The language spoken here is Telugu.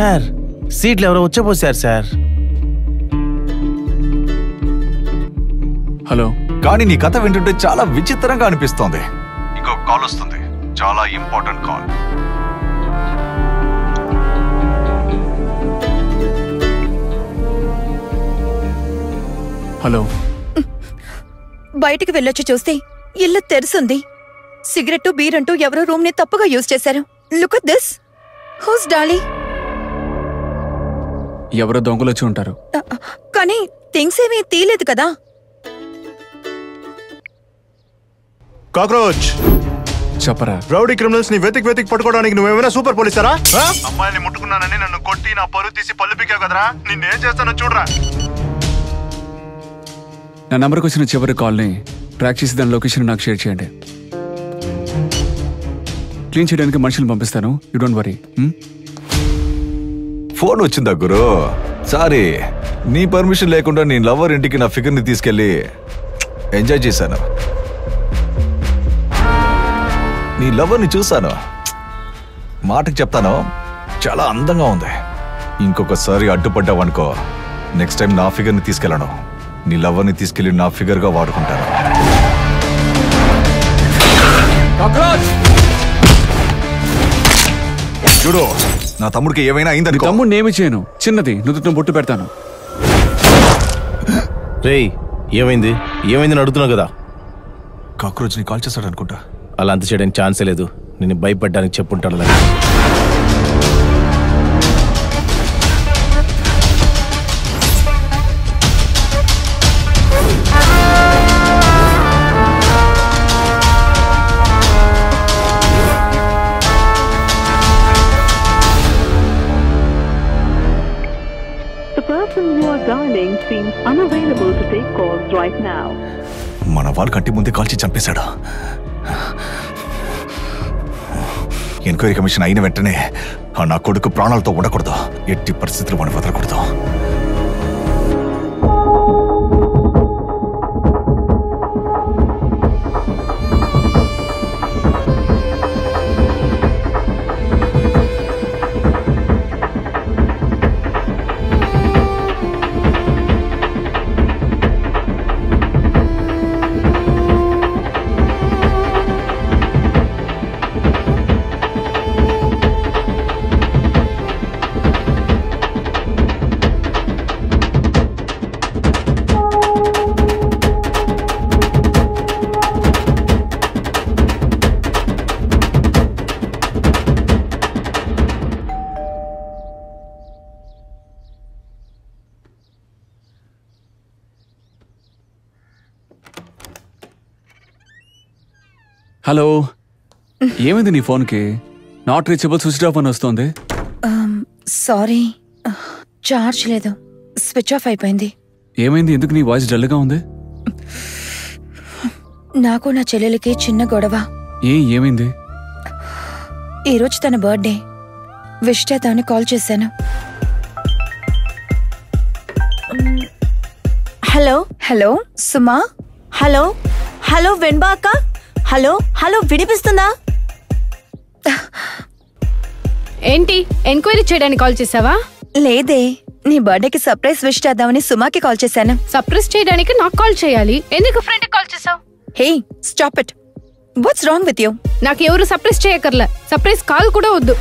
సార్ సీట్లు ఎవరో వచ్చేపోసారు సార్. హలో. కానీ నీ కథ వింటుంటే చాలా విచిత్రంగా అనిపిస్తోంది. ఇంకో కాల్ వస్తుంది, చాలా ఇంపార్టెంట్ కాల్. హలో. బయటికి వెళ్ళొచ్చి చూస్తే ఇల్లు తెరుసుంది. సిగరెట్ బీరంటూ ఎవరో రూమ్ ని తప్పుగా యూజ్ చేశారు. Look at this. Who's Dolly? ఎవరో దొంగలు వచ్చి ఉంటారు. కానీ థింగ్స్ ఏమీ తీయలేదు కదా. కాక్రోచ్ చెప్పరా. రౌడీ క్రిమినల్స్ ని వెతికి పట్టుకోవడానికి నువ్వేమైనా సూపర్ పోలీసారా? అమ్మాయిని ముట్టుకున్నానని నన్ను కొట్టి నా పరువు తీసి పళ్ళు పీకావు కదరా, నిన్నేం చేస్తానో చూడరా. నా నంబర్కి వచ్చిన చివరి కాల్ని ట్రాక్ చేసి దాని లొకేషన్ నాకు షేర్ చేయండి. క్లీన్ చేయడానికి మనుషులు పంపిస్తాను. You don't worry. ఫోన్ వచ్చిందా గురు? సారీ, నీ పర్మిషన్ లేకుండా నీ లవర్ ఇంటికి నా ఫిగర్ ని తీసుకెళ్లి ఎంజాయ్ చేశాను. నీ లవర్ ని చూశాను. మాటకి చెప్తాను, చాలా అందంగా ఉంది. ఇంకొకసారి అడ్డుపడ్డావనుకో, నెక్స్ట్ టైం నా ఫిగర్ ని తీసుకెళ్ళను, నీ లవర్ ని తీసుకెళ్లి నా ఫిగర్ గా వాడుకుంటాను. చూడు, నా తమ్ముడికి ఏమైనా అయిందని. తమ్ముడిని ఏమి చేయను, చిన్నది నుదుటిని బొట్టు పెడతాను. రేయ్, ఏమైంది ఏమైందని అడుగుతున్నావు కదా. కాక్రోచ్ ని కాల్ చేస్తాడు అనుకుంటా. అలా అంత చేయడానికి ఛాన్సే లేదు. నేను భయపడ్డానికి చెప్పుంటాడు. మన వాళ్ళ కంటి ముందే కాల్చి చంపేశాడు. ఎంక్వైరీ కమిషన్ అయిన వెంటనే నా కొడుకు ప్రాణాలతో ఉండకూడదు. ఎట్టి పరిస్థితులు మనం వదలకూడదు. హలో. ఏమైంది నీ ఫోన్కి? నాట్ రీచబుల్, స్విచ్ ఆఫ్ అని వస్తుంది. సారీ, చార్జ్ లేదు, స్విచ్ ఆఫ్ అయిపోయింది. ఏమైంది? ఎందుకు నీ వాయిస్ డల్గా ఉంది? నాకు నా చెల్లెలికి చిన్న గొడవ. ఏమైంది? ఈరోజు తన బర్త్డే, విష్ చేద్దామని కాల్ చేశాను. హలో. హలో సుమా. హలో హలో వెన్బా అక్క. హలో హలో, వినిపిస్తుందా? ఏంటి, ఎంక్వైరీ చేయడానికి కాల్ చేసావా? లేదే, నీ బర్త్డేకి సర్ప్రైజ్ విష్ చేద్దామని సుమాకి కాల్ చేశాను. సర్ప్రైజ్ చేయడానికి నాకు కాల్ చేయాలి, ఎందుకు ఫ్రెండ్ కాల్ చేసావు? Hey stop it. What's wrong with you? నాకు ఎవరు సర్ప్రైజ్ చేయకర్లే, సర్ప్రైజ్ కాల్ కూడా వద్దు.